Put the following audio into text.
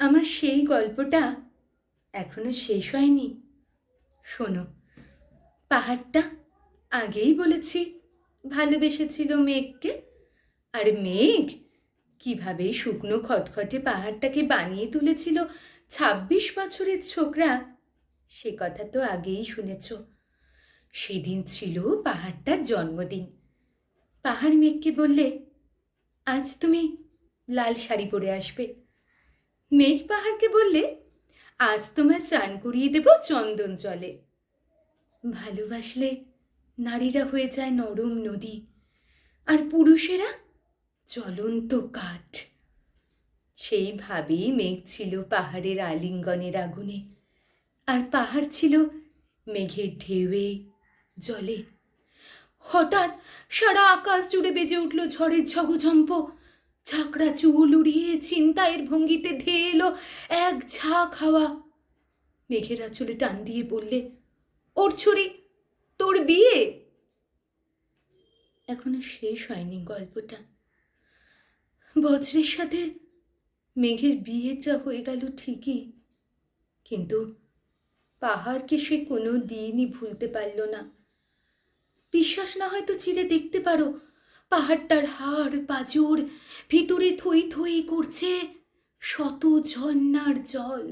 আমার সেই গল্পটা এখনো শেষ হয়নি। শোনো, পাহাড়টা আগেই বলেছি ভালোবেসেছিল মেঘকে, আর মেঘ কিভাবে শুকনো খটখটে পাহাড়টাকে বানিয়ে তুলেছিল 26 বছরের ছোকরা, সে কথা তো আগেই শুনেছ। সেদিন ছিল পাহাড়টার জন্মদিন। পাহাড় মেঘকে বললে, আজ তুমি লাল শাড়ি পরে আসবে। মেঘ পাহাড়কে বললে, আজ তোমায় স্নান করিয়ে দেব চন্দন জলে। ভালোবাসলে নারীরা হয়ে যায় নরম নদী, আর পুরুষেরা জ্বলন্ত কাঠ। সেইভাবেই মেঘ ছিল পাহাড়ের আলিঙ্গনের আগুনে, আর পাহাড় ছিল মেঘের ঢেউয়ে জলে। হঠাৎ সারা আকাশ জুড়ে বেজে উঠল ঝড়ের ঝগঝম্প। ঝাঁকড়া চুল উড়িয়ে ছিনতাইয়ের ভঙ্গিতে ধেয়ে এলো এক ঝাঁক হাওয়া। মেঘের আঁচলে টান দিয়ে বললে, ওর ছুরি, তোর বিয়ে। এখনো শেষ হয়নি গল্পটা। বজ্রের সাথে মেঘের বিয়েটা হয়ে গেল ঠিকই, কিন্তু পাহাড়কে সে কোনো দিনই ভুলতে পারল না। বিশ্বাস না হয়তো চিরে দেখতে পারো, পাহাড়টার হাড় পাঁজর ভিতরে থই থই করছে শত ঝর্ণার জল।